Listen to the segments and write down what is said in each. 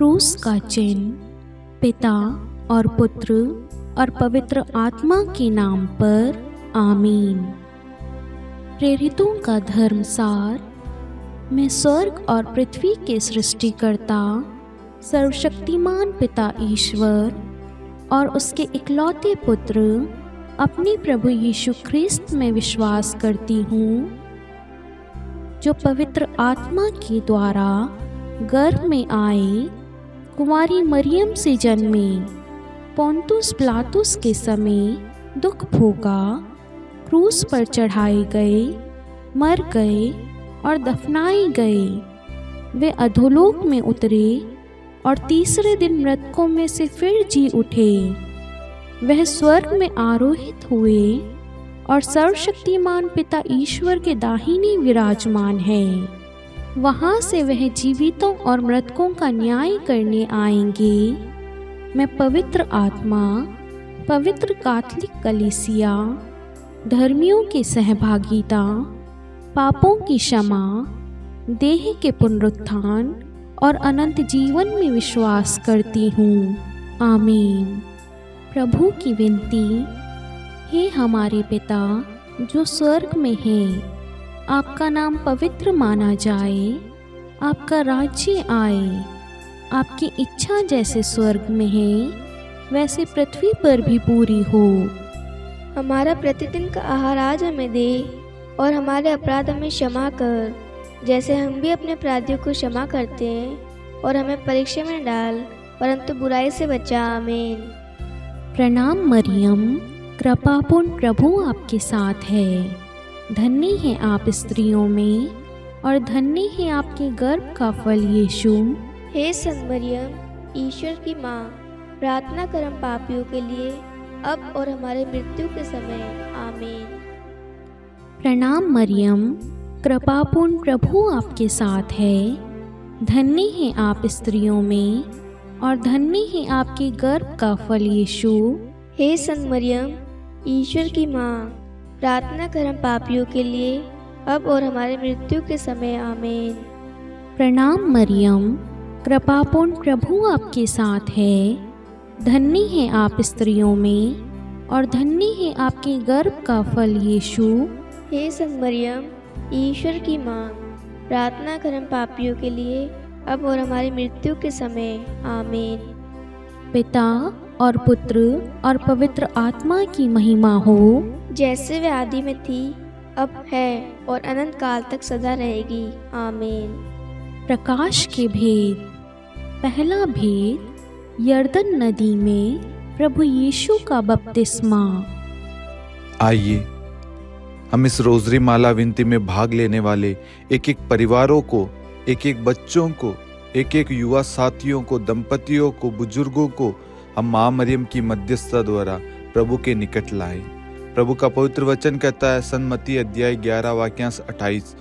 क्रूस का चिन्ह पिता और पुत्र और पवित्र आत्मा के नाम पर आमीन। प्रेरितों का धर्मसार। मैं स्वर्ग और पृथ्वी के सृष्टिकर्ता सर्वशक्तिमान पिता ईश्वर और उसके इकलौते पुत्र अपने प्रभु यीशु ख्रिस्त में विश्वास करती हूँ, जो पवित्र आत्मा के द्वारा गर्भ में आए, कुंवारी मरियम से जन्मे, पोंतुस पिलातुस के समय दुख भोगा, क्रूस पर चढ़ाए गए, मर गए और दफनाए गए। वे अधोलोक में उतरे और तीसरे दिन मृतकों में से फिर जी उठे। वह स्वर्ग में आरोहित हुए और सर्वशक्तिमान पिता ईश्वर के दाहिने विराजमान है। वहाँ से वह जीवितों और मृतकों का न्याय करने आएंगे। मैं पवित्र आत्मा, पवित्र कैथोलिक कलीसिया, धर्मियों की सहभागिता, पापों की क्षमा, देह के पुनरुत्थान और अनंत जीवन में विश्वास करती हूँ। आमीन। प्रभु की विनती। हे हमारे पिता जो स्वर्ग में है, आपका नाम पवित्र माना जाए, आपका राज्य आए, आपकी इच्छा जैसे स्वर्ग में है वैसे पृथ्वी पर भी पूरी हो। हमारा प्रतिदिन का आहार आज हमें दे और हमारे अपराध हमें क्षमा कर, जैसे हम भी अपने अपराधियों को क्षमा करते हैं, और हमें परीक्षा में डाल परंतु बुराई से बचा। आमीन। प्रणाम मरियम, कृपापूर्ण प्रभु आपके साथ है। धन्य है आप स्त्रियों में और धन्य है आपके गर्भ का फल यीशु। हे संत मरियम, ईश्वर की माँ, प्रार्थना कर हम पापियों के लिए, अब और हमारे मृत्यु के समय। आमीन। प्रणाम मरियम, कृपापूर्ण प्रभु आपके साथ है। धन्य है आप स्त्रियों में और धन्य है आपके गर्भ का फल यीशु। हे संत मरियम, ईश्वर की माँ, प्रार्थना कर हम पापियों के लिए, अब और हमारे मृत्यु के समय। आमीन। प्रणाम मरियम, कृपापूर्ण प्रभु आपके साथ है। धन्य है आप स्त्रियों में और धन्य है आपके गर्भ का फल यीशु। हे संत मरियम, ईश्वर की माँ, प्रार्थना कर हम पापियों के लिए, अब और हमारी मृत्यु के समय। आमीन। पिता और पुत्र और पवित्र आत्मा की महिमा हो, जैसे वे आदि में थी, अब है और अनंत काल तक सदा रहेगी। आमीन। प्रकाश के भेद। पहला भेद, यरदन नदी में प्रभु यीशु का बपतिस्मा। आइए हम इस रोजरी माला विनती में भाग लेने वाले एक एक परिवारों को, एक एक बच्चों को, एक एक युवा साथियों को, दंपतियों को, बुजुर्गों को हम माँ मरियम की मध्यस्थता द्वारा प्रभु के निकट लाए। प्रभु का पवित्र वचन कहता है, संत मत्ती अध्याय 11 वाक्यांश 28,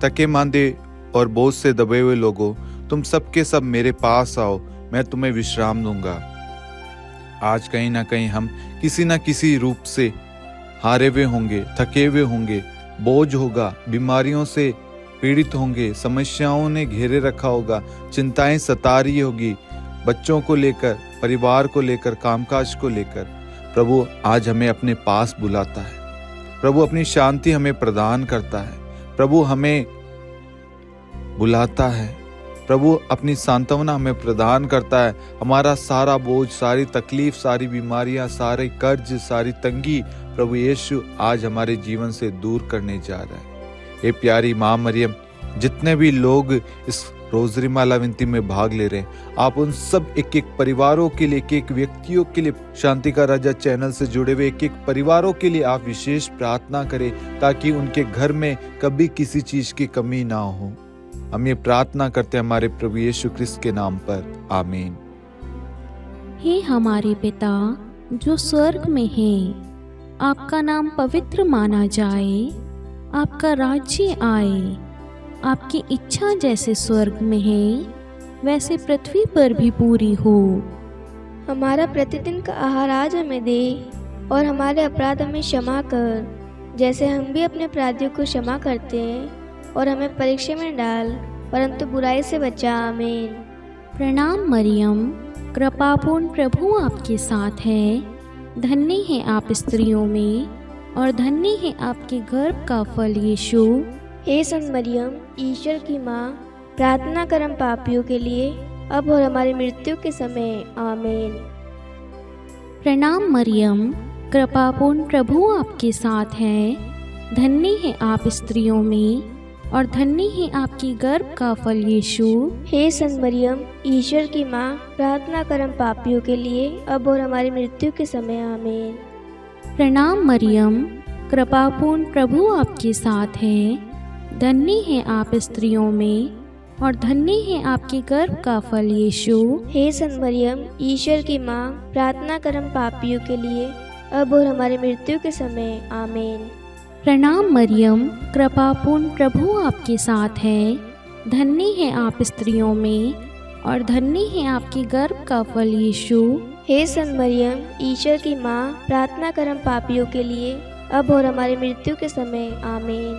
थके मांदे और बोझ से दबे हुए लोगों, तुम सबके सब मेरे पास आओ, मैं तुम्हें विश्राम दूंगा। आज कहीं ना कहीं हम किसी ना किसी रूप से हारे हुए होंगे, थके हुए होंगे, बोझ होगा, बीमारियों से पीड़ित होंगे, समस्याओं ने घेरे रखा होगा, चिंताएं सता रही होगी, बच्चों को लेकर, परिवार को लेकर, कामकाज को लेकर। प्रभु आज हमें अपने पास बुलाता है। प्रभु अपनी शांति हमें प्रदान करता है। प्रभु हमें बुलाता है। प्रभु अपनी सांत्वना हमें प्रदान करता है। हमारा सारा बोझ, सारी तकलीफ, सारी बीमारियां, सारे कर्ज, सारी तंगी प्रभु यीशु आज हमारे जीवन से दूर करने जा रहा है। हे प्यारी माँ मरियम, जितने भी लोग इस रोजरी माला विनती में भाग ले रहे हैं, आप उन सब एक एक परिवारों के लिए, एक एक व्यक्तियों के लिए, शांति का राजा चैनल से जुड़े हुए एक एक परिवारों के लिए आप विशेष प्रार्थना करें, ताकि उनके घर में कभी किसी चीज की कमी ना हो। हम ये प्रार्थना करते हैं हमारे प्रभु यीशु ख्रिस्त के नाम पर। आमीन। हे हमारे पिता जो स्वर्ग में है, आपका नाम पवित्र माना जाए, आपका राज्य आए, आपकी इच्छा जैसे स्वर्ग में है वैसे पृथ्वी पर भी पूरी हो। हमारा प्रतिदिन का आहार आज हमें दे और हमारे अपराध हमें क्षमा कर, जैसे हम भी अपने अपराधियों को क्षमा करते हैं, और हमें परीक्षा में डाल परंतु बुराई से बचा। आमीन। प्रणाम मरियम, कृपापूर्ण प्रभु आपके साथ है। धन्य है आप स्त्रियों में और धन्य है आपके गर्भ का फल यीशु। हे संत मरियम, ईश्वर की माँ, प्रार्थना कर हम पापियों के लिए, अब और हमारी मृत्यु के समय। आमीन। प्रणाम मरियम, कृपापूर्ण प्रभु आपके साथ है। धन्य है आप स्त्रियों में और धन्य है आपकी गर्भ का फल यीशु। हे संत मरियम, ईश्वर की माँ, प्रार्थना कर हम पापियों के लिए, अब और हमारी मृत्यु के समय। आमीन। प्रणाम मरियम, कृपापूर्ण प्रभु आपके साथ है। धन्य है आप स्त्रियों में और धन्य है आपके गर्भ का फल यीशु। हे संत मरियम, ईश्वर की माँ, प्रार्थना कर हम पापियों के लिए, अब और हमारी मृत्यु के समय। आमीन। प्रणाम मरियम, कृपापूर्ण प्रभु आपके साथ है। धन्य है आप स्त्रियों में और धन्य है आपके गर्भ का फल यीशु। हे संत मरियम, ईश्वर की माँ, प्रार्थना कर हम पापियों के लिए, अब और हमारी मृत्यु के समय। आमीन।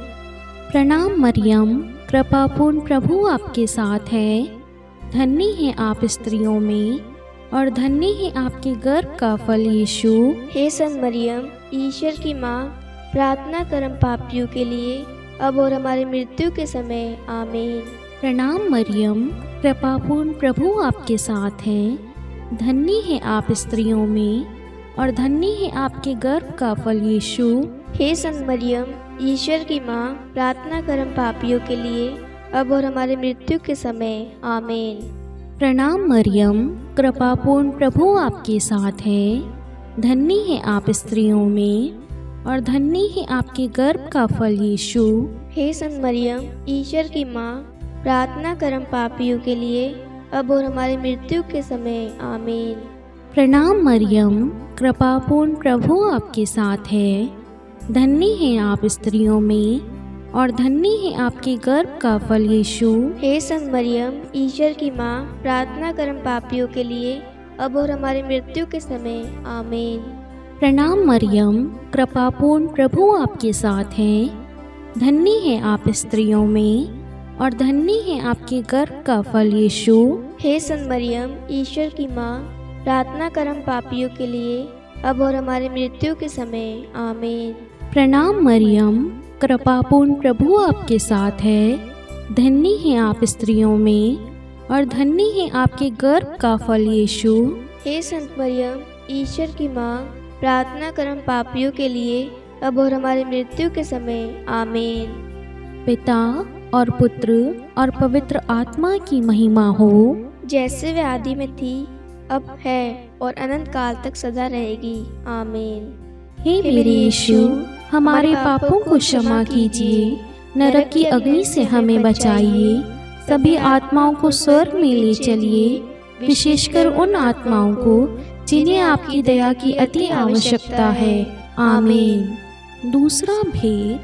प्रणाम मरियम, कृपापूर्ण प्रभु आपके साथ है। धन्य है आप स्त्रियों में और धन्य है आपके गर्भ का फल यीशु। हे संत मरियम, ईश्वर की माँ, प्रार्थना कर हम पापियों के लिए, अब और हमारी मृत्यु के समय। आमीन। प्रणाम मरियम, कृपापूर्ण प्रभु आपके साथ है। धन्य है आप स्त्रियों में और धन्य है आपके गर्भ का फल यीशु। हे संत मरियम, ईश्वर की माँ, प्रार्थना कर हम पापियों के लिए, अब और हमारी मृत्यु के समय। आमीन। प्रणाम मरियम, कृपापूर्ण प्रभु आपके साथ है। धन्य है आप स्त्रियों में और धन्य है आपके गर्भ का फल यीशु। हे संत मरियम, ईश्वर की माँ, प्रार्थना कर हम पापियों के लिए, अब और हमारी मृत्यु के समय। आमीन। प्रणाम मरियम, कृपापूर्ण प्रभु आपके साथ है। धन्य है आप स्त्रियों में और धन्य है आपके गर्भ का फल यीशु। हे संत मरियम, ईश्वर की माँ, प्रार्थना कर हम पापियों के लिए, अब और हमारी मृत्यु के समय। आमीन। प्रणाम मरियम, कृपापूर्ण प्रभु आपके साथ है। धन्य है आप स्त्रियों में और धन्य है आपके गर्भ का फल यीशु। हे संत मरियम, ईश्वर की माँ, प्रार्थना कर हम पापियों के लिए, अब और हमारी मृत्यु के समय। आमीन। प्रणाम मरियम, कृपापूर्ण प्रभु आपके साथ है। धन्य है आप स्त्रियों में और धन्य है आपके गर्भ का फल यीशु। हे संत मरियम, ईश्वर की माँ, प्रार्थना कर हम पापियों के लिए, अब और हमारी मृत्यु के समय। आमीन। पिता और पुत्र और पवित्र आत्मा की महिमा हो, जैसे वे आदि में थी, अब है और अनंत काल तक सदा रहेगी। आमीन। हे मेरे यीशु, हमारे पापों को क्षमा कीजिए, नरक की अग्नि से हमें बचाइए, सभी आत्माओं को स्वर्ग में ले चलिए, विशेषकर उन आत्माओं को जिन्हें आपकी दया की अति आवश्यकता है। आमीन। दूसरा भेद,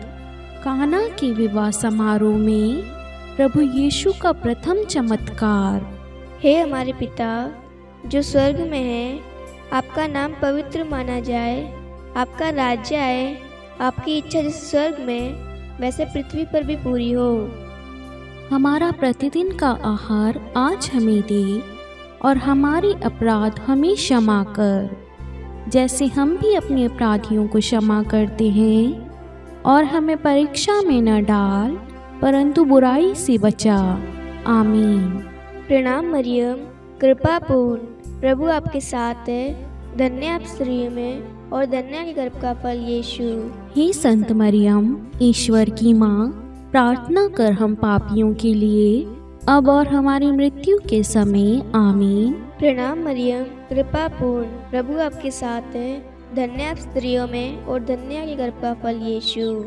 काना के विवाह समारोह में प्रभु यीशु का प्रथम चमत्कार। हे हमारे पिता जो स्वर्ग में है, आपका नाम पवित्र माना जाए, आपका राज्य आए, आपकी इच्छा जैसे स्वर्ग में वैसे पृथ्वी पर भी पूरी हो। हमारा प्रतिदिन का आहार आज हमें दे और हमारे अपराध हमें क्षमा कर, जैसे हम भी अपने अपराधियों को क्षमा करते हैं, और हमें परीक्षा में न डाल परंतु बुराई से बचा। आमीन। प्रणाम मरियम, कृपा पूर्ण, प्रभु आपके साथ है। धन्य आप स्त्रियों में और धन्य के गर्भ का फल यीशु। हे संत मरियम, ईश्वर की माँ, प्रार्थना कर हम पापियों के लिए, अब और हमारी मृत्यु के समय। आमीन। प्रणाम मरियम, कृपा पूर्ण, प्रभु आपके साथ है। धन्य आप स्त्रियों में और धन्य के गर्भ का फल यीशु।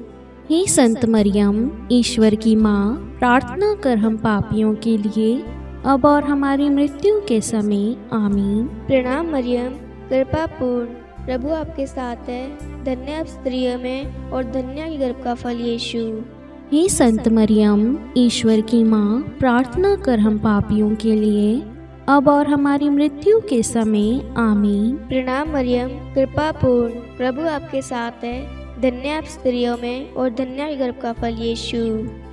हे संत मरियम, ईश्वर की माँ, प्रार्थना कर हम पापियों के लिए, अब और हमारी मृत्यु के समय। आमीन। प्रणाम मरियम, कृपा पूर्ण, प्रभु आपके साथ है। धन्य आप स्त्रियों में और धन्य के गर्भ का फल यीशु। हे संत मरियम, ईश्वर की माँ, प्रार्थना कर हम पापियों के लिए, अब और हमारी मृत्यु के समय। आमीन। प्रणाम मरियम, कृपा पूर्ण, प्रभु आपके साथ है। धन्य आप स्त्रियों में और धन्य आपके गर्भ का फल यीशु।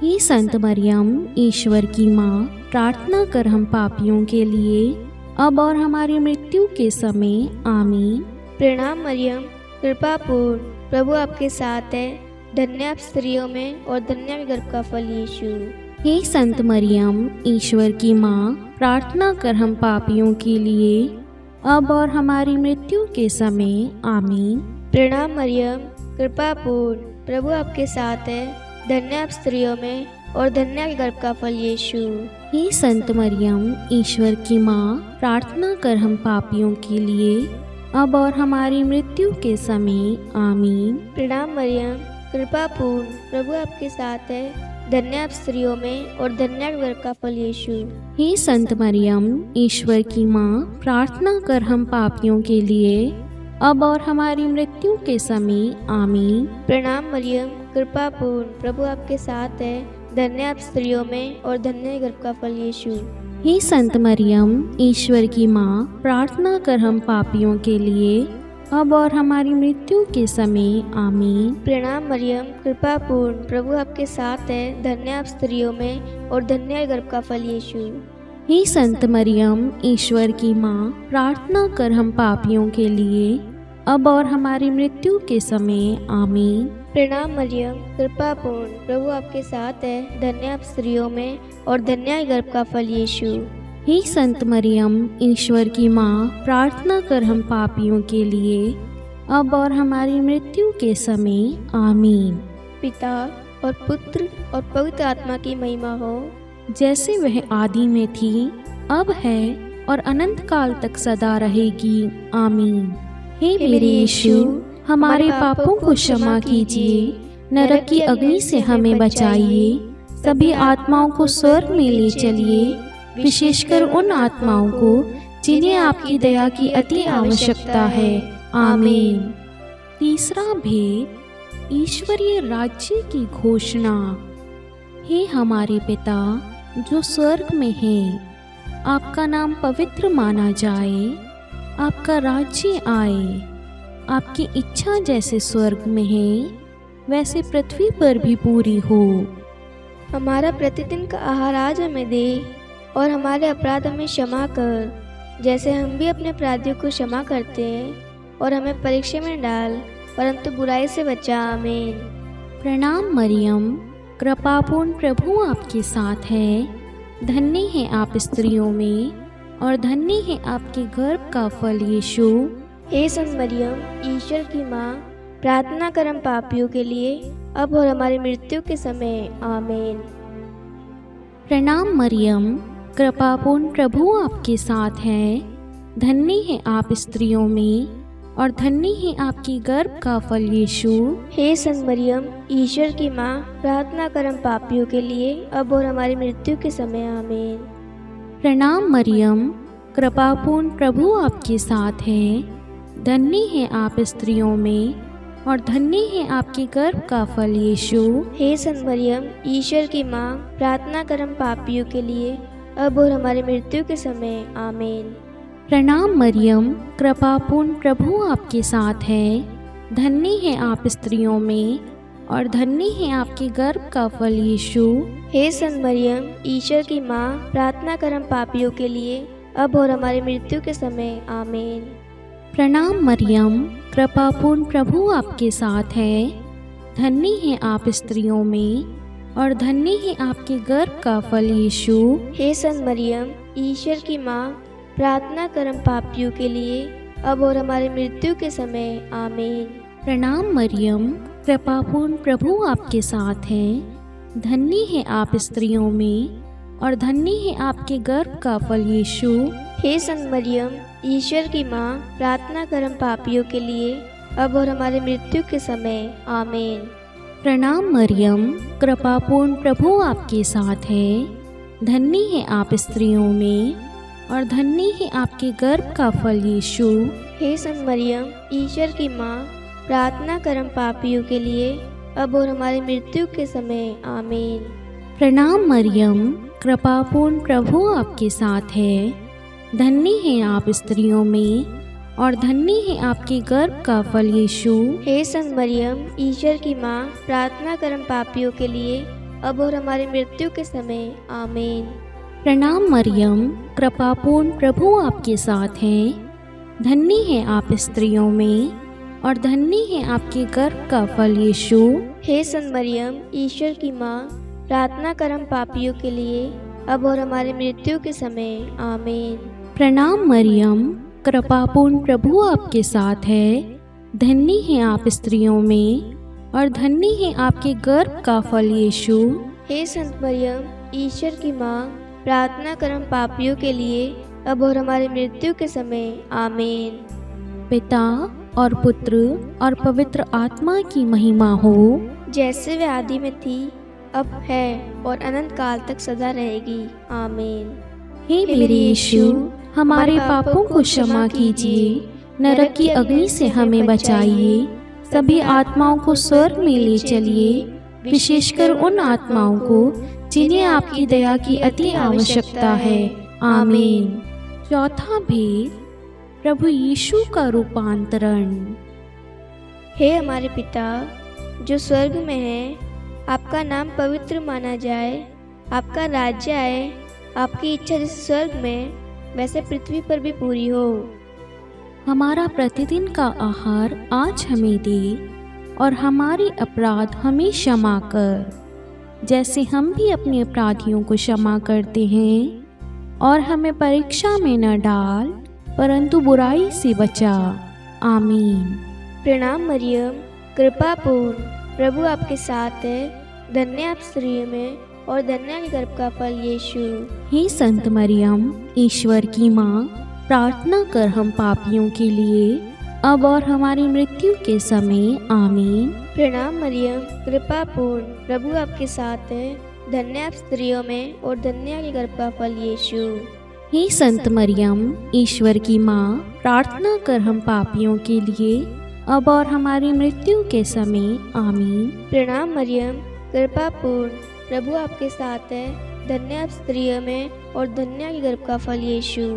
हे संत मरियम, ईश्वर की माँ, प्रार्थना कर हम पापियों के लिए, अब और हमारी मृत्यु के समय। आमीन। प्रणाम मरियम, कृपा पूर्ण, प्रभु आपके साथ है, धन्य आप स्त्रियों में और धन्य आपके गर्भ का फल यीशु। हे संत मरियम, ईश्वर की माँ, प्रार्थना कर हम पापियों के लिए, अब और हमारी मृत्यु के समय। आमीन। प्रणाम मरियम, कृपा पूर्ण, प्रभु आपके साथ है, धन्य आप स्त्रियों में और धन्य आपके गर्भ का फल यीशु। हे संत मरियम, ईश्वर की माँ, प्रार्थना कर हम पापियों के लिए, अब और हमारी मृत्यु के समय। आमीन। प्रणाम मरियम, कृपा पूर्ण, प्रभु आपके साथ है, धन्य आप स्त्रियों में और धन्य आपके गर्भ का फल यीशु। हे संत मरियम, ईश्वर की माँ, प्रार्थना कर हम पापियों के लिए, अब और हमारी मृत्यु के समय। आमीन। प्रणाम मरियम, कृपा पूर्ण, प्रभु आपके साथ है, धन्य आप स्त्रियों में और धन्य गर्भ का फल यीशु। हे संत मरियम, ईश्वर की माँ, प्रार्थना कर हम पापियों के लिए, अब और हमारी मृत्यु के समय। आमीन। प्रणाम मरियम, कृपा पूर्ण, प्रभु आपके साथ है, धन्य आप स्त्रियों में और धन्य गर्भ का फल यीशु। हे संत मरियम, ईश्वर की माँ, प्रार्थना कर हम पापियों के लिए, अब और हमारी मृत्यु के समय। आमीन। प्रणाम मरियम, कृपा पूर्ण, प्रभु आपके साथ है, धन्य आप स्त्रियों में और धन्य गर्भ का फल यीशु। हे संत मरियम, ईश्वर की माँ, प्रार्थना कर हम पापियों के लिए, अब और हमारी मृत्यु के समय। आमीन। पिता और पुत्र और पवित्र आत्मा की महिमा हो, जैसे वह आदि में थी, अब है और अनंत काल तक सदा रहेगी। आमीन। हे मेरे यीशु, हमारे पापों को क्षमा कीजिए, नरक की अग्नि से हमें बचाइए, सभी आत्माओं को स्वर्ग में ले चलिए, विशेषकर उन आत्माओं को जिन्हें आपकी दया की अति आवश्यकता है। आमीन। तीसरा भेद, ईश्वरीय राज्य की घोषणा। हे हमारे पिता जो स्वर्ग में है, आपका नाम पवित्र माना जाए, आपका राज्य आए, आपकी इच्छा जैसे स्वर्ग में है वैसे पृथ्वी पर भी पूरी हो। हमारा प्रतिदिन का आहार आज हमें दे और हमारे अपराध हमें क्षमा कर, जैसे हम भी अपने अपराधियों को क्षमा करते हैं, और हमें परीक्षा में न डाल, परंतु बुराई से बचा। आमीन। प्रणाम मरियम, कृपापूर्ण, प्रभु आपके साथ है, धन्य है आप स्त्रियों में और धन्य है आपके गर्भ का फल यीशु। हे संत मरियम, ईश्वर की माँ, प्रार्थना कर हम पापियों के लिए, अब और हमारी मृत्यु के समय। आमीन। प्रणाम मरियम, कृपापूर्ण, प्रभु आपके साथ है, धन्य है आप स्त्रियों में और धन्य है आपकी गर्भ का फल यीशु। हे संत मरियम, ईश्वर की माँ, प्रार्थना कर हम पापियों के लिए, अब और हमारी मृत्यु के समय। आमीन। प्रणाम मरियम, कृपापूर्ण, प्रभु आपके साथ है, धन्य है आप स्त्रियों में और धन्य है आपके गर्भ का फल यीशु। हे संत मरियम, ईश्वर की माँ, प्रार्थना कर हम पापियों के लिए, अब और हमारी मृत्यु के समय। आमीन। प्रणाम मरियम, कृपापूर्ण, प्रभु आपके साथ है, धन्य है आप स्त्रियों में और धन्य है आपके गर्भ का फल यीशु। हे संत मरियम, ईश्वर की माँ, प्रार्थना कर हम पापियों के लिए, अब और हमारी मृत्यु के समय। आमीन। प्रणाम मरियम, कृपापूर्ण, प्रभु आपके साथ है, धन्य है आप स्त्रियों में और धन्य है आपके गर्भ का फल यीशु। हे संत मरियम, ईश्वर की माँ, प्रार्थना कर हम पापियों के लिए, अब और हमारी मृत्यु के समय। आमीन। प्रणाम मरियम, कृपापूर्ण, प्रभु आपके साथ है, धन्य है आप स्त्रियों में और धन्य है आपके गर्भ का फल यीशु। हे संत मरियम, ईश्वर की माँ, प्रार्थना कर हम पापियों के लिए, अब और हमारी मृत्यु के समय। आमीन। प्रणाम मरियम, कृपापूर्ण, प्रभु आपके साथ है, धन्य है आप स्त्रियों में और धन्य है आपके गर्भ का फल यीशु। हे संत मरियम, ईश्वर की माँ, प्रार्थना कर हम पापियों के लिए, अब और हमारी मृत्यु के समय। आमीन। प्रणाम मरियम, कृपापूर्ण, प्रभु आपके साथ है, धन्य है आप स्त्रियों में और धन्य है आपके गर्भ का फल यीशु। हे संत मरियम, ईश्वर की माँ, प्रार्थना कर हम पापियों के लिए, अब और हमारी मृत्यु के समय। आमीन। प्रणाम मरियम, कृपापूर्ण प्रभु आपके साथ हैं। धन्य है आप स्त्रियों में और धन्य है आपके गर्भ का फल यीशु। हे संत मरियम, ईश्वर की माँ, प्रार्थना कर हम पापियों के लिए, अब और हमारी मृत्यु के समय। आमीन। प्रणाम मरियम, कृपापूर्ण प्रभु आपके साथ है। धन्य है आप स्त्रियों में और धन्य है आपके गर्भ का फल यीशु। हे संत मरियम, ईश्वर की माँ, प्रार्थना कर हम पापियों के लिए, अब और हमारी मृत्यु के समय। आमीन। पिता और पुत्र और पवित्र आत्मा की महिमा हो, जैसे वे आदि में थी, अब है और अनंत काल तक सदा रहेगी। आमीन। हे मेरे यीशु, हमारे पापों को क्षमा कीजिए, नरक की अग्नि से हमें बचाइए, सभी आत्माओं को स्वर्ग में ले चलिए, विशेषकर उन आत्माओं को जिन्हें आपकी दया की अति आवश्यकता है। आमीन। चौथा भेद, प्रभु यीशु का रूपांतरण। हे हमारे पिता जो स्वर्ग में है, आपका नाम पवित्र माना जाए, आपका राज्य आए, आपकी इच्छा जैसे स्वर्ग में वैसे पृथ्वी पर भी पूरी हो। हमारा प्रतिदिन का आहार आज हमें दे और हमारे अपराध हमें क्षमा कर, जैसे हम भी अपने अपराधियों को क्षमा करते हैं, और हमें परीक्षा में न डाल परंतु बुराई से बचा। आमीन। प्रणाम मरियम, कृपापूर्ण प्रभु आपके साथ है, धन्य आप स्त्रियों में और धन्य आपके गर्भ का फल यीशु। हे संत मरियम, ईश्वर की माँ, प्रार्थना कर हम पापियों के लिए, अब और हमारी मृत्यु के समय। आमीन। प्रणाम मरियम, कृपापूर्ण प्रभु आपके साथ है, धन्य आप स्त्रियों में और धन्य आपके गर्भ का फल यीशु। हे संत मरियम, ईश्वर की माँ, प्रार्थना कर हम पापियों के लिए, अब और हमारी मृत्यु के समय। आमीन। प्रणाम मरियम, कृपापूर्ण प्रभु आपके साथ है, धन्य आप स्त्रियों में और धन्य आपके गर्भ का फल यीशु।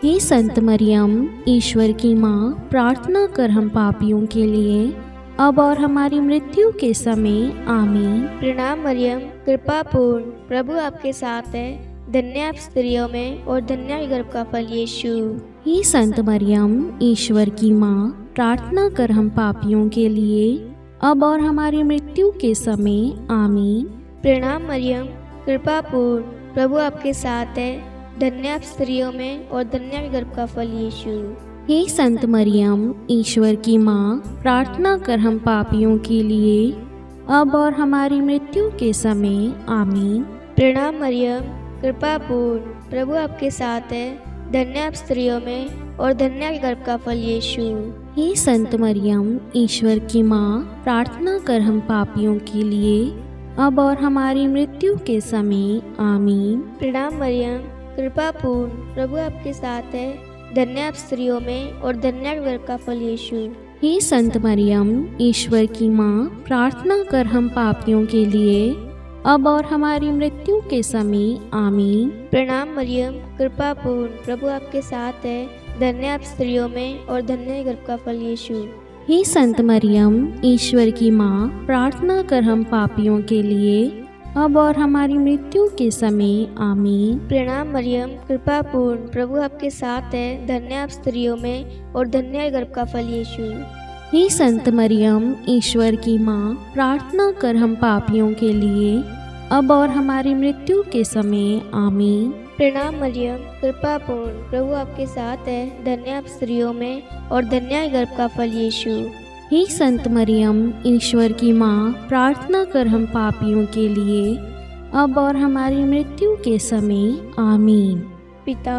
हे संत मरियम, ईश्वर की माँ, प्रार्थना कर हम पापियों के लिए, अब और हमारी मृत्यु के समय। आमीन। प्रणाम मरियम, कृपापूर्ण प्रभु आपके साथ है, धन्य आप स्त्रियों में और धन्य आपके गर्भ का फल यीशु। हे संत मरियम, ईश्वर की माँ, प्रार्थना कर हम पापियों के लिए, अब और हमारी मृत्यु के समय। आमीन। प्रणाम मरियम, कृपापूर्ण प्रभु आपके साथ है, धन्य आप स्त्रियों में और धन्य आपके गर्भ का फल यीशु। हे संत मरियम, ईश्वर की माँ, प्रार्थना कर हम पापियों के लिए, अब और हमारी मृत्यु के समय। आमीन। प्रणाम मरियम, कृपापूर्ण प्रभु आपके साथ है, धन्य आप स्त्रियों में और धन्य आपके गर्भ का फल यीशु। हे संत मरियम, ईश्वर की माँ, प्रार्थना कर हम पापियों के लिए, अब और हमारी मृत्यु के समय। आमीन। प्रणाम मरियम, कृपापूर्ण प्रभु आपके साथ है, धन्य आप स्त्रियों में और धन्य आपके गर्भ का फल यीशु। हे संत मरियम, ईश्वर की माँ, प्रार्थना कर हम पापियों के लिए, अब और हमारी मृत्यु के समय। आमीन। प्रणाम मरियम, कृपापूर्ण प्रभु आपके साथ है, धन्य आप स्त्रियों में और धन्य गर्भ का फल यीशु। हे संत मरियम, ईश्वर की माँ, प्रार्थना कर हम पापियों के लिए, अब और हमारी मृत्यु के समय। आमीन। प्रणाम मरियम, कृपापूर्ण प्रभु आपके साथ है, धन्य आप स्त्रियों में और धन्य गर्भ का फल यीशु। हे संत मरियम, ईश्वर की माँ, प्रार्थना कर हम पापियों के लिए, अब और हमारी मृत्यु के समय। आमीन। प्रणाम मरियम, कृपापूर्ण प्रभु आपके साथ है, धन्य आप स्त्रियों में और धन्य गर्भ का फल यीशु। हे संत मरियम, ईश्वर की माँ, प्रार्थना कर हम पापियों के लिए, अब और हमारी मृत्यु के समय। आमीन। पिता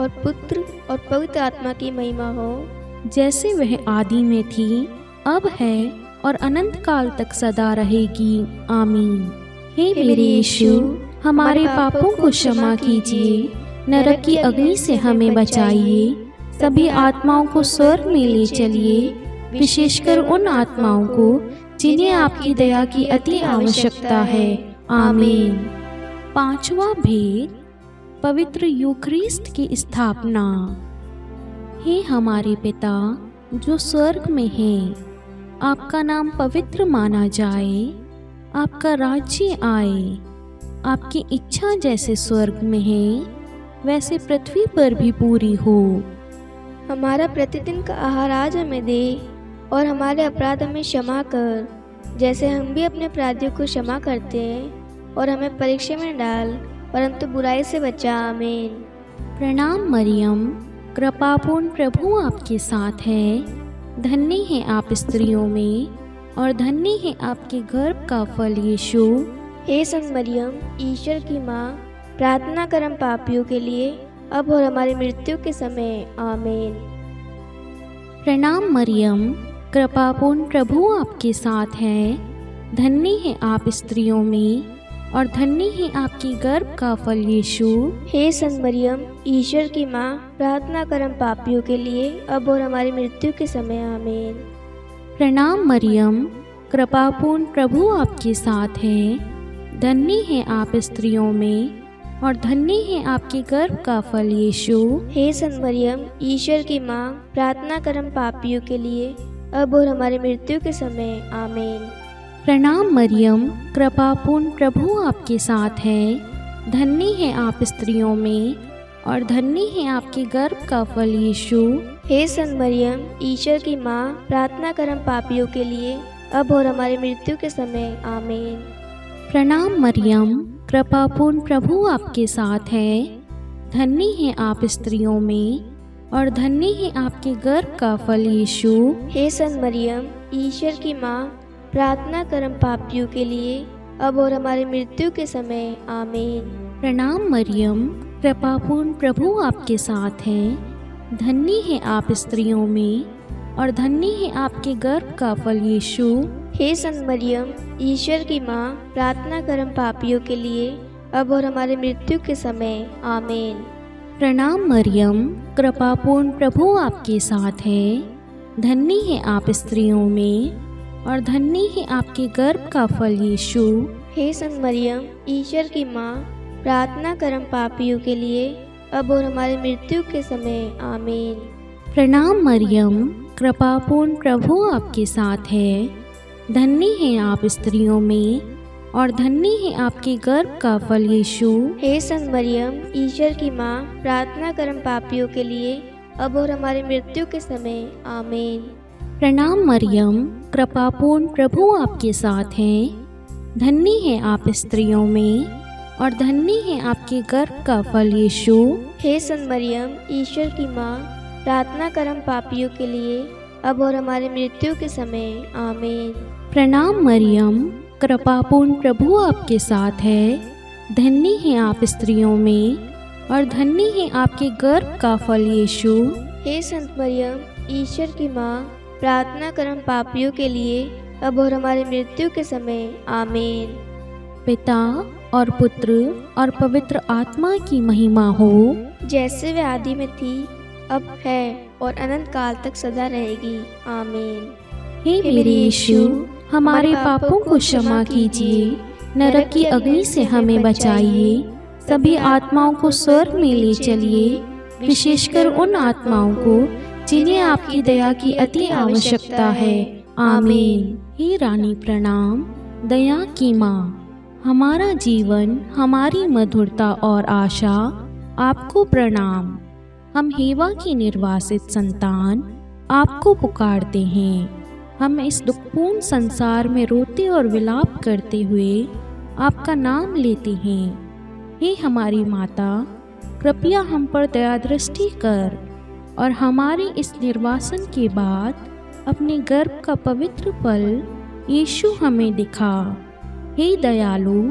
और पुत्र और पवित्र आत्मा की महिमा हो, जैसे वह आदि में थी, अब है और अनंत काल तक सदा रहेगी। आमीन। हे मेरे यीशु, हमारे पापों को क्षमा कीजिए, नरक की अग्नि से हमें बचाइए, सभी आत्माओं को स्वर्ग में ले चलिए, विशेषकर उन आत्माओं को जिन्हें आपकी दया की अति आवश्यकता है। आमीन। पांचवा भेद, पवित्र यूखरिस्ट की स्थापना। हे हमारे पिता जो स्वर्ग में है, आपका नाम पवित्र माना जाए, आपका राज्य आए, आपकी इच्छा जैसे स्वर्ग में है वैसे पृथ्वी पर भी पूरी हो। हमारा प्रतिदिन का आहार आज हमें दे, और हमारे अपराध हमें क्षमा कर, जैसे हम भी अपने अपराधियों को क्षमा करते हैं, और हमें परीक्षा में डाल, परंतु बुराई से बचा। आमीन। प्रणाम मरियम, कृपापूर्ण प्रभु आपके साथ है। धन्य है आप स्त्रियों में, और धन्य है आपके गर्भ का फल यीशु। हे संत मरियम, ईश्वर की माँ, प्रार्थना कर हम पापियों के लिए, अब और हमारी मृत्यु के समय। आमीन। प्रणाम मरियम, कृपापूर्ण प्रभु आपके साथ है। धन्य है आप स्त्रियों में, और धन्य है आपकी गर्भ का फल यीशु। हे संत मरियम, ईश्वर की माँ, प्रार्थना कर हम पापियों के लिए, अब और हमारी मृत्यु के समय। आमीन। प्रणाम मरियम, कृपापूर्ण प्रभु आपके साथ है। धन्य है आप स्त्रियों में, और धन्य है आपके गर्भ का फल यीशु। हे संत मरियम, ईश्वर की माँ, प्रार्थना कर हम पापियों के लिए, अब और हमारी मृत्यु के समय। आमीन। प्रणाम मरियम, कृपापूर्ण प्रभु आपके साथ है। धन्य है आप स्त्रियों में, और धन्य है आपके गर्भ का फल यीशु। हे संत मरियम, ईश्वर की माँ, प्रार्थना कर हम पापियों के लिए, अब और हमारी मृत्यु के समय। आमीन। प्रणाम मरियम, कृपापूर्ण प्रभु आपके साथ है। धन्य है आप स्त्रियों में, और धन्य है आपके गर्भ का फल यीशु। हे संत मरियम, ईश्वर की माँ, प्रार्थना कर हम पापियों के लिए, अब और हमारी मृत्यु के समय। आमीन। प्रणाम मरियम, कृपापूर्ण प्रभु आपके साथ है। धन्य है आप स्त्रियों में, और धन्य है आपके गर्भ का फल यीशु। हे संत मरियम, ईश्वर की माँ, प्रार्थना कर हम पापियों के लिए, अब और हमारी मृत्यु के समय। आमीन। प्रणाम मरियम, कृपापूर्ण प्रभु आपके साथ है। धन्य है आप स्त्रियों में, और धन्य है आपके गर्भ का फल यीशु। हे संत मरियम, ईश्वर की माँ, प्रार्थना कर हम पापियों के लिए, अब और हमारी मृत्यु के समय। आमीन। प्रणाम मरियम, कृपापूर्ण प्रभु आपके साथ है। धन्य है आप स्त्रियों में, और धन्य है आपके गर्भ का फल यीशु। हे संत मरियम, ईश्वर की माँ, प्रार्थना कर हम पापियों के लिए, अब और हमारी मृत्यु के समय। आमीन। प्रणाम मरियम, कृपापूर्ण प्रभु आपके साथ है। धन्य है आप स्त्रियों में, और धन्य है आपके गर्भ का फल यीशु। हे संत मरियम, ईश्वर की माँ, प्रार्थना कर हम पापियों के लिए, अब और हमारी मृत्यु के समय। आमीन। प्रणाम मरियम, कृपापूर्ण प्रभु आपके साथ है। धन्य है आप स्त्रियों में, और धन्य है आपके गर्भ का फल यीशु। हे संत मरियम, ईश्वर की माँ, प्रार्थना कर हम पापियों के लिए, अब और हमारी मृत्यु के समय। आमीन। पिता और पुत्र और पवित्र आत्मा की महिमा हो, जैसे वे आदि में थी, अब है, और अनंत काल तक सदा रहेगी। आमीन। हे मेरे यीशु, हमारे पापों को क्षमा कीजिए, नरक की अग्नि से हमें बचाइए, सभी आत्माओं को स्वर्ग में ले चलिए, विशेषकर उन आत्माओं को जिन्हें आपकी दया की अति आवश्यकता है। आमीन। हे रानी प्रणाम, दया की माँ, हमारा जीवन, हमारी मधुरता और आशा, आपको प्रणाम। हम हेवा की निर्वासित संतान आपको पुकारते हैं। हम इस दुखपूर्ण संसार में रोते और विलाप करते हुए आपका नाम लेते हैं। हे हमारी माता, कृपया हम पर दया दृष्टि कर, और हमारे इस निर्वासन के बाद अपने गर्भ का पवित्र फल यीशु हमें दिखा। हे दयालु,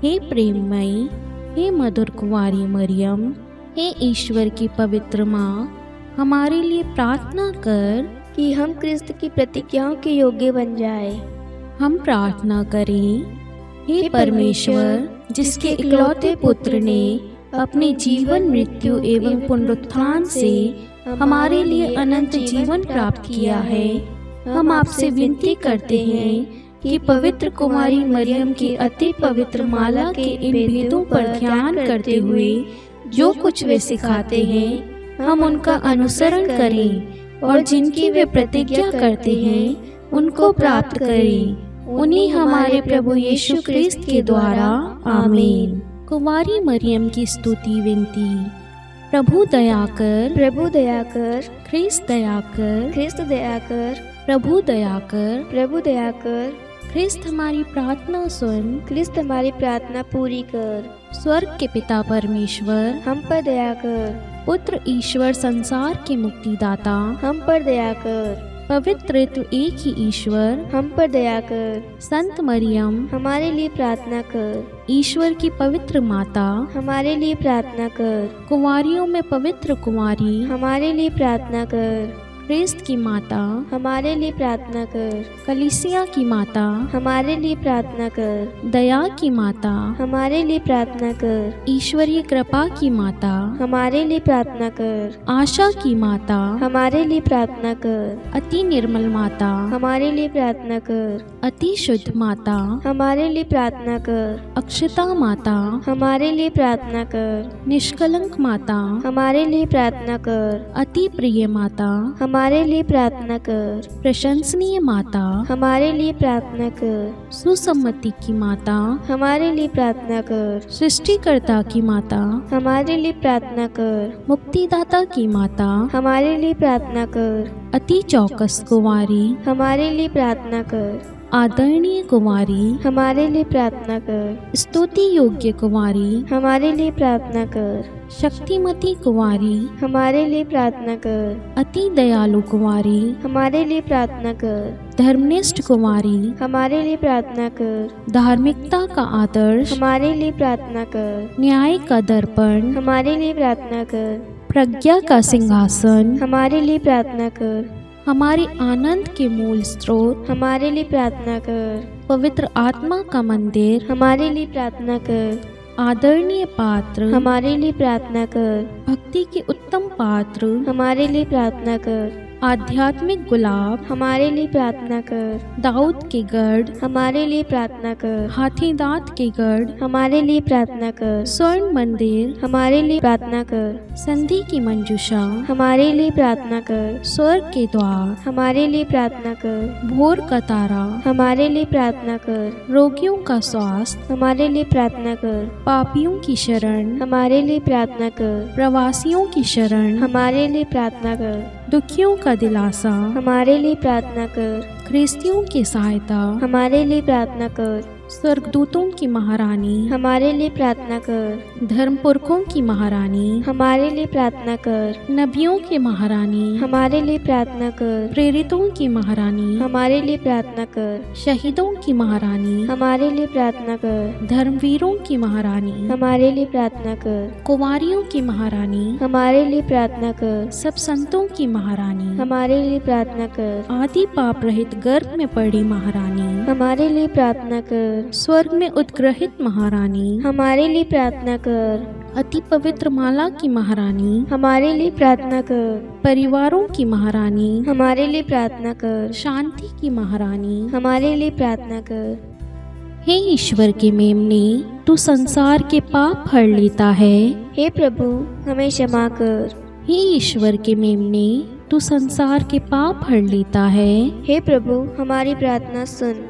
हे प्रेममयी, हे मधुर कुंवारी मरियम, हे ईश्वर की पवित्र माँ, हमारे लिए प्रार्थना कर कि हम क्रिस्त की प्रतिज्ञाओं के योग्य बन जाए। हम प्रार्थना करें। हे परमेश्वर, जिसके इकलौते पुत्र ने अपने जीवन, मृत्यु एवं पुनरुत्थान से हमारे लिए अनंत जीवन प्राप्त किया है, हम आपसे विनती करते हैं कि पवित्र कुमारी मरियम की अति पवित्र माला के इन भेदों पर ध्यान करते हुए जो कुछ वे सिखाते हैं, हम उनका अनुसरण करें और जिनकी वे प्रतिज्ञा करते हैं उनको प्राप्त करें। उन्हीं हमारे प्रभु यीशु क्रिस्त के द्वारा, आमीन। कुंवारी मरियम की स्तुति विनती। प्रभु दया कर, प्रभु दया कर, ख्रिस्त दया कर, ख्रिस्त दया कर, प्रभु दया कर, प्रभु दया कर, ख्रिस्त हमारी प्रार्थना सुन, ख्रिस्त हमारी प्रार्थना पूरी कर। स्वर्ग के पिता परमेश्वर, हम पर दया कर, पुत्र ईश्वर संसार के मुक्तिदाता, हम पर दया कर, पवित्र तो एक ही ईश्वर, हम पर दया कर, संत मरियम, हमारे लिए प्रार्थना कर, ईश्वर की पवित्र माता, हमारे लिए प्रार्थना कर, कुंवारियों में पवित्र कुंवारी, हमारे लिए प्रार्थना कर, ख्रिस्त की माता, हमारे लिए प्रार्थना कर, कलीसिया की माता, हमारे लिए प्रार्थना कर, दया की माता, हमारे लिए प्रार्थना कर, ईश्वरीय कृपा की माता, हमारे लिए प्रार्थना कर, आशा की माता, हमारे लिए प्रार्थना कर, अति निर्मल माता, हमारे लिए प्रार्थना कर, अति शुद्ध माता, हमारे लिए प्रार्थना कर, अक्षता माता, हमारे लिए प्रार्थना कर, निष्कलंक माता, हमारे लिए प्रार्थना कर, अति प्रिय माता, हमारे लिए प्रार्थना कर, प्रशंसनीय माता, हमारे लिए प्रार्थना कर, सुसम्मति की माता, हमारे लिए प्रार्थना कर, सृष्टिकर्ता की माता, हमारे लिए प्रार्थना कर, मुक्तिदाता की माता, हमारे लिए प्रार्थना कर, अति चौकस कुंवारी, हमारे लिए प्रार्थना कर, आदरणीय कुंवारी, हमारे लिए प्रार्थना कर, स्तुति योग्य कुंवारी, हमारे लिए प्रार्थना कर, शक्तिमती कुंवारी, हमारे लिए प्रार्थना कर, अति दयालु कुंवारी, हमारे लिए प्रार्थना कर, धर्मनिष्ठ कुंवारी, हमारे लिए प्रार्थना कर, धार्मिकता का आदर्श, हमारे लिए प्रार्थना कर, न्याय का दर्पण, हमारे लिए प्रार्थना कर, प्रज्ञा का सिंहासन, हमारे लिए प्रार्थना कर, हमारे आनंद के मूल स्रोत, हमारे लिए प्रार्थना कर, पवित्र आत्मा का मंदिर, हमारे लिए प्रार्थना कर, आदरणीय पात्र, हमारे लिए प्रार्थना कर, भक्ति के उत्तम पात्र, हमारे लिए प्रार्थना कर, आध्यात्मिक गुलाब, हमारे लिए प्रार्थना कर, दाऊद के गढ़, हमारे लिए प्रार्थना कर, हाथी दांत के गढ़, हमारे लिए प्रार्थना कर, स्वर्ण मंदिर, हमारे लिए प्रार्थना कर, संधि की मंजूषा, हमारे लिए प्रार्थना कर, स्वर्ग के द्वार, हमारे लिए प्रार्थना कर, भोर का तारा, हमारे लिए प्रार्थना कर, रोगियों का स्वास्थ्य, हमारे लिए प्रार्थना कर, पापियों की शरण, हमारे लिए प्रार्थना कर, प्रवासियों की शरण, हमारे लिए प्रार्थना कर, दुखियों का दिलासा, हमारे लिए प्रार्थना कर, ख्रिस्तियों की सहायता, हमारे लिए प्रार्थना कर, स्वर्गदूतों की महारानी, हमारे लिए प्रार्थना कर, धर्मपुरखों की महारानी, हमारे लिए प्रार्थना कर, नबियों की महारानी, हमारे लिए प्रार्थना कर, प्रेरितों की महारानी, हमारे लिए प्रार्थना कर, शहीदों की महारानी, हमारे लिए प्रार्थना कर, धर्मवीरों की महारानी, हमारे लिए प्रार्थना कर, कुंवारियों की महारानी, हमारे लिए प्रार्थना कर, सब संतों की महारानी, हमारे लिए प्रार्थना कर, आदि पाप रहित गर्भ में पड़ी महारानी, हमारे लिए प्रार्थना कर, स्वर्ग में उद्ग्रहित महारानी, हमारे लिए प्रार्थना कर, अति पवित्र माला की महारानी, हमारे लिए प्रार्थना कर, परिवारों की महारानी, हमारे लिए प्रार्थना कर, शांति की महारानी, हमारे लिए प्रार्थना कर। हे ईश्वर के मेमने, तू संसार के पाप हर लेता है। हे प्रभु, हमें क्षमा कर। हे ईश्वर के मेमने, तू संसार के पाप हर लेता है। हे प्रभु, हमारी प्रार्थना सुन।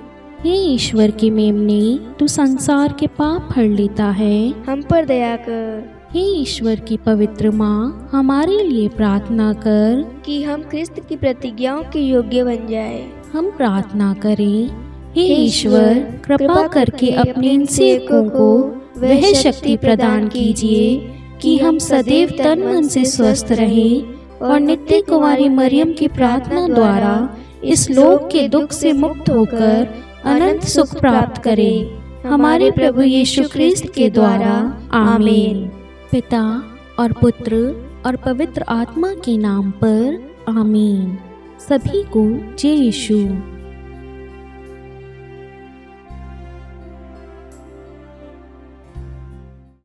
हे ईश्वर के मेमने, तू संसार के पाप हर लेता है। हम पर दया कर। हे ईश्वर की पवित्र माँ, हमारे लिए प्रार्थना कर कि हम क्रिस्त की प्रतिज्ञाओं के योग्य बन जाए। हम प्रार्थना करें। हे ईश्वर, कृपा करके अपने इन सेवकों को वह शक्ति प्रदान कीजिए कि हम सदैव तन मन से स्वस्थ रहें और नित्य कुंवारी मरियम की प्रार्थना द्वारा इस लोक के दुख से मुक्त होकर अनंत सुख प्राप्त करें। हमारे प्रभु यीशु क्रिस्त के द्वारा, आमीन। पिता और पुत्र और पवित्र आत्मा के नाम पर, आमीन। सभी को जय यीशु।